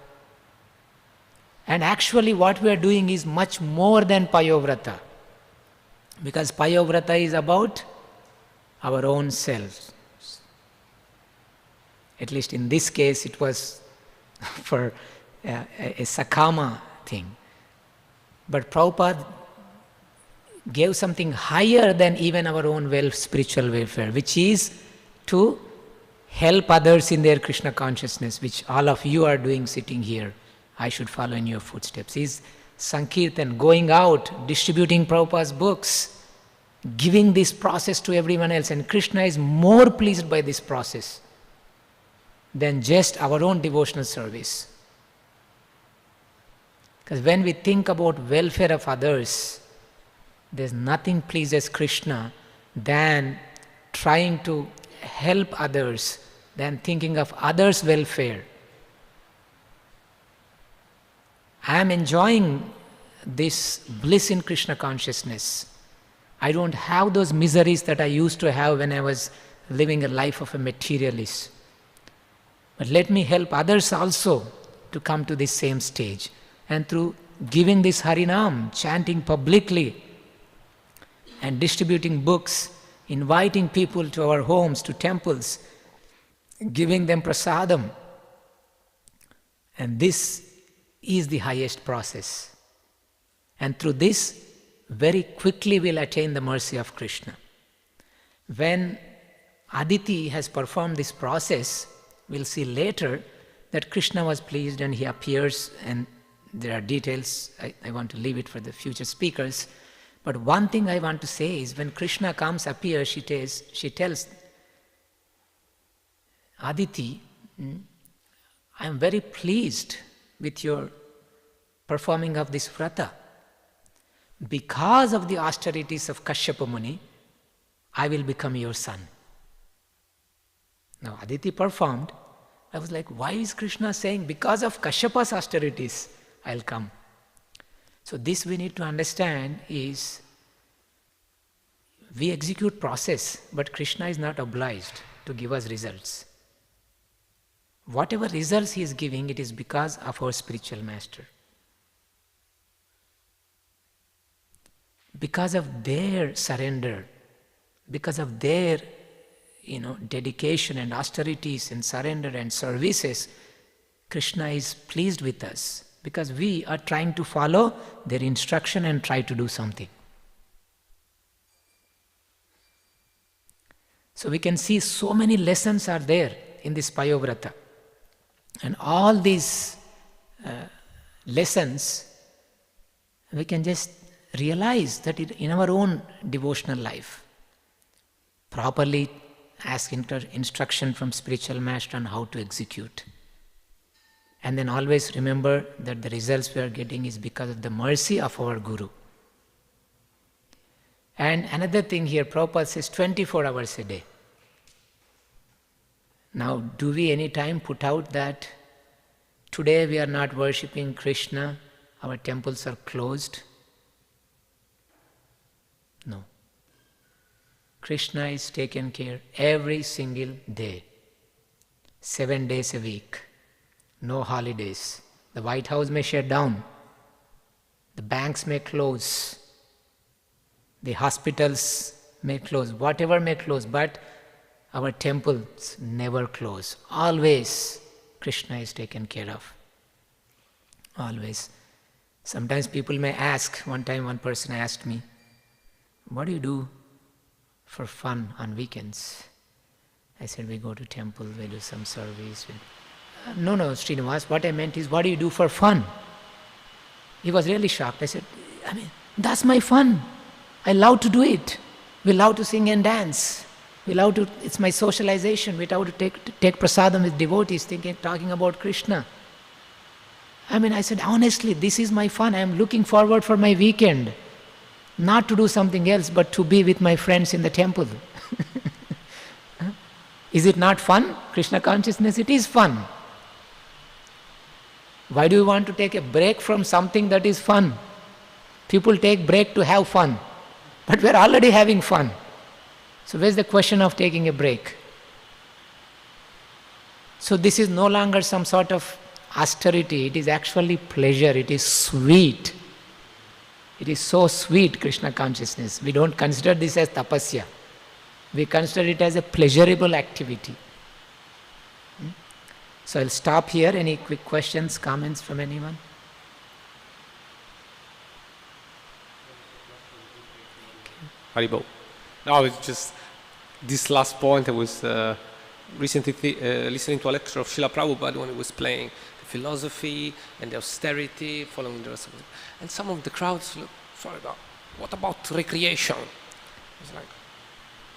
And actually what we are doing is much more than Payovrata. Because Payovrata is about our own selves. At least in this case it was for a sakama thing. But Prabhupada gave something higher than even our own spiritual welfare, which is to help others in their Krishna consciousness, which all of you are doing sitting here. I should follow in your footsteps. Is Sankirtan, going out, distributing Prabhupada's books, giving this process to everyone else. And Krishna is more pleased by this process than just our own devotional service. Because when we think about welfare of others, there's nothing pleases Krishna than trying to help others, than thinking of others' welfare. I am enjoying this bliss in Krishna consciousness. I don't have those miseries that I used to have when I was living a life of a materialist. But let me help others also to come to this same stage. And through giving this Harinam, chanting publicly, and distributing books, inviting people to our homes, to temples, giving them prasadam. And this is the highest process. And through this, very quickly we'll attain the mercy of Krishna. When Aditi has performed this process, we'll see later that Krishna was pleased and he appears, and there are details, I want to leave it for the future speakers. But one thing I want to say is when Krishna appears, she tells Aditi, I am very pleased with your performing of this vrata. Because of the austerities of Kashyapa Muni, I will become your son. Now Aditi performed. I was like, why is Krishna saying because of Kashyapa's austerities, I'll come? So this we need to understand is, we execute process, but Krishna is not obliged to give us results. Whatever results he is giving, it is because of our spiritual master. Because of their surrender, because of their dedication and austerities and surrender and services, Krishna is pleased with us. Because we are trying to follow their instruction and try to do something. So we can see so many lessons are there in this Payovrata. And all these lessons, we can just realize that in our own devotional life, properly ask instruction from spiritual master on how to execute. And then always remember that the results we are getting is because of the mercy of our Guru. And another thing here, Prabhupada says 24 hours a day. Now, do we any time put out that today we are not worshipping Krishna, our temples are closed? No. Krishna is taken care every single day, 7 days a week, no holidays. The White House may shut down, the banks may close, the hospitals may close, whatever may close, but our temples never close. Always Krishna is taken care of. Always. Sometimes people may ask, one time one person asked me, what do you do for fun on weekends? I said, we go to temple, we do some service. No, Srinivas, what I meant is, what do you do for fun? He was really shocked. I said, that's my fun. I love to do it. We love to sing and dance. It's my socialization. We love to take prasadam with devotees, talking about Krishna. I said, honestly, this is my fun. I am looking forward for my weekend. Not to do something else, but to be with my friends in the temple. Is it not fun? Krishna consciousness, it is fun. Why do you want to take a break from something that is fun? People take break to have fun, but we are already having fun. So where's the question of taking a break? So this is no longer some sort of austerity, it is actually pleasure, it is sweet. It is so sweet, Krishna consciousness. We don't consider this as tapasya. We consider it as a pleasurable activity. So I'll stop here. Any quick questions, comments from anyone? Haribo. No, it's just this last point. I was recently listening to a lecture of Srila Prabhupada when he was playing the philosophy and the austerity, following the rest of it. And some of the crowds look, what about recreation? It's like,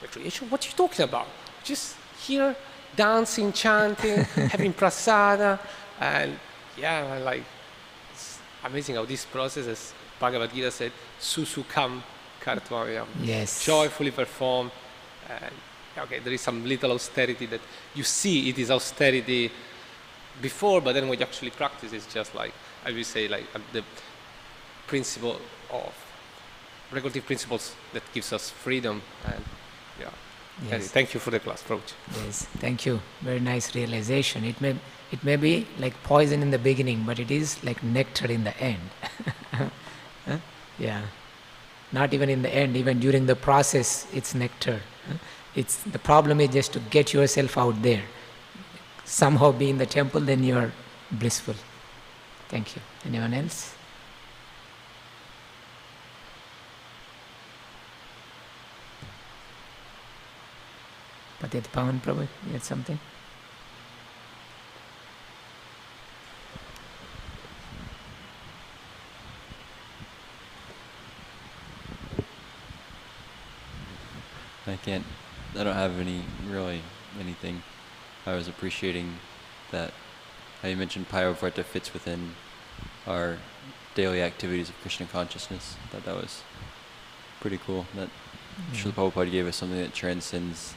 recreation? What are you talking about? Just here, dancing, chanting, having prasada, and it's amazing how this process, as Bhagavad Gita said, susukam kartvayam. Yes. Joyfully perform. And there is some little austerity that you see it is austerity before, but then when you actually practice, it's just like, I will say, like the principle of regulative principles that gives us freedom. And Yes. Thank you for the class, Prabhu. Yes, thank you. Very nice realization. It may be like poison in the beginning, but it is like nectar in the end. Huh? Yeah. Not even in the end, even during the process, it's nectar. The problem is just to get yourself out there. Somehow be in the temple, then you are blissful. Thank you. Anyone else? Patit Pavan Prabhu, you had something? I don't have anything. I was appreciating that how you mentioned Payavrata fits within our daily activities of Krishna consciousness. I thought that was pretty cool. That Srila Prabhupada gave us something that transcends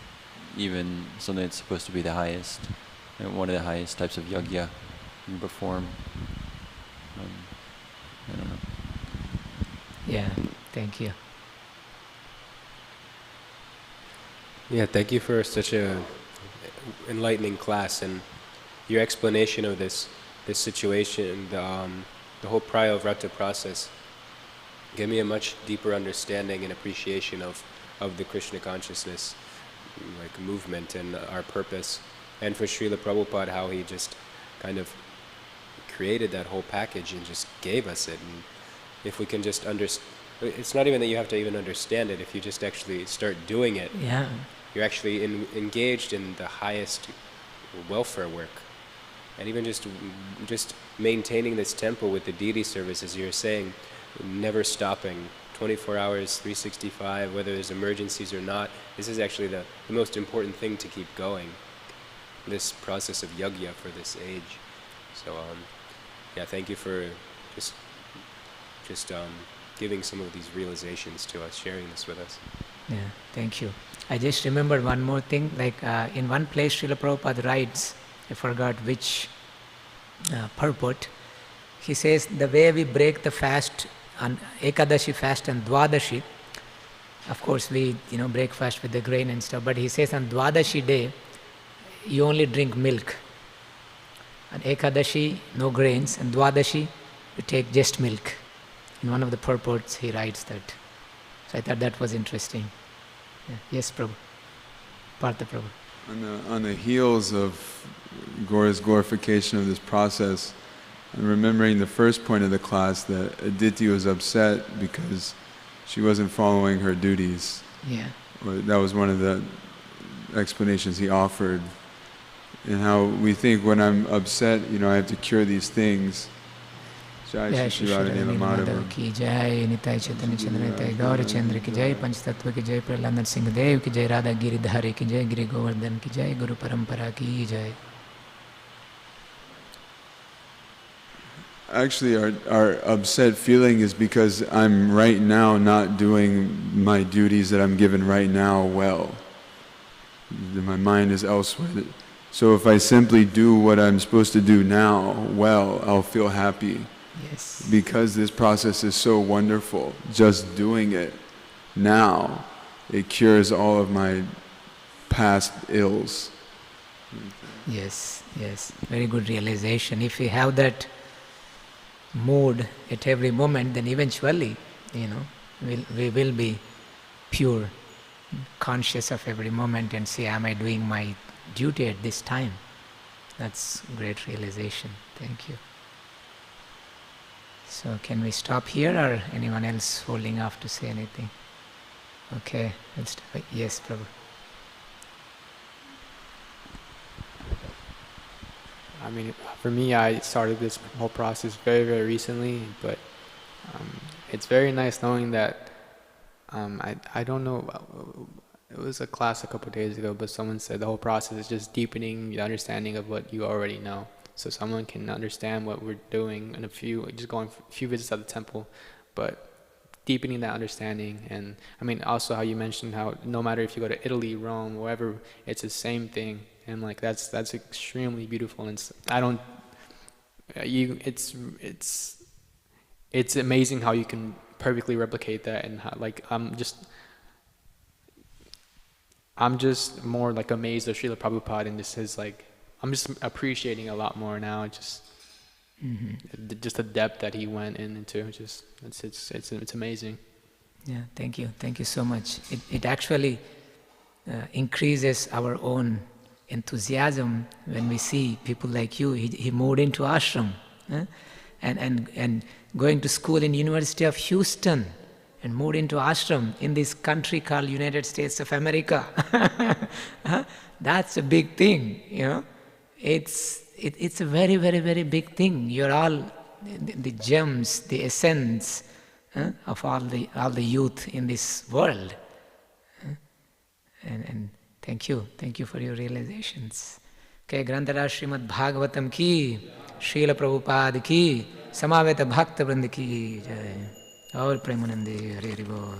even something that's supposed to be the highest, and one of the highest types of yajna you can perform. I don't know. Yeah, thank you. Yeah, thank you for such a enlightening class, and your explanation of this situation, the whole Prayavrata process, gave me a much deeper understanding and appreciation of the Krishna consciousness like movement and our purpose, and for Srila Prabhupada, how he just kind of created that whole package and just gave us it. And if we can just it's not even that you have to even understand it. If you just actually start doing it, you're actually engaged in the highest welfare work. And even just maintaining this temple with the deity service, as you're saying, never stopping, 24 hours, 365, whether there's emergencies or not. This is actually the most important thing to keep going, this process of yajna for this age. So thank you for just giving some of these realizations to us, sharing this with us. Yeah, thank you. I just remembered one more thing, like in one place Srila Prabhupada writes, I forgot which purport, he says the way we break the fast on Ekadashi fast and Dwadashi, of course we break fast with the grain and stuff, but he says on Dwadashi day you only drink milk. On Ekadashi no grains, and Dwadashi you take just milk. In one of the purports he writes that. So I thought that was interesting. Yeah. Yes, Prabhu. Partha Prabhu. On the heels of Gaura's glorification of this process, I'm remembering the first point of the class that Aditi was upset because she wasn't following her duties. Yeah. That was one of the explanations he offered. And how we think when I'm upset, I have to cure these things. Jai Shri Radha Madhava ki jai, Nitai Chaitanya Chandra Nitai Gaura Chandra ki jai, Panch Tattva ki jai, Prahlad Singh Dev ki jai, Radha Giridhari ki jai, Giri Govardhan ki jai, Guru Parampara ki jai. Actually, our upset feeling is because I'm right now not doing my duties that I'm given right now well. My mind is elsewhere. So if I simply do what I'm supposed to do now well, I'll feel happy. Yes. Because this process is so wonderful, just doing it now, it cures all of my past ills. Yes, yes. Very good realization. If we have that mood at every moment, then eventually, we will be pure, conscious of every moment and say, am I doing my duty at this time? That's great realization. Thank you. So can we stop here, or anyone else holding off to say anything? Okay, let's stop. Yes, Prabhu. I mean, for me, I started this whole process very, very recently, but it's very nice knowing that, I don't know, it was a class a couple of days ago, but someone said the whole process is just deepening the understanding of what you already know. So someone can understand what we're doing in just going a few visits at the temple, but deepening that understanding. And I mean, also how you mentioned how no matter if you go to Italy, Rome, wherever, it's the same thing. And like that's extremely beautiful. And it's amazing how you can perfectly replicate that. And how, like I'm just more like amazed of Srila Prabhupada, and just his like, I'm just appreciating a lot more now. Just the depth that he went into. Just it's amazing. Yeah, thank you so much. It actually increases our own enthusiasm when we see people like you. He moved into ashram, and going to school in University of Houston, and moved into ashram in this country called United States of America. That's a big thing, It's a very, very, very big thing. You're all the gems, the essence of all the youth in this world. And thank you for your realizations. Okay, Grantara Srimad Bhagavatam ki, Srila Prabhupada ki, Samaveta Bhakta Vrinda ki jai. All Premanande Hari Hari Bol.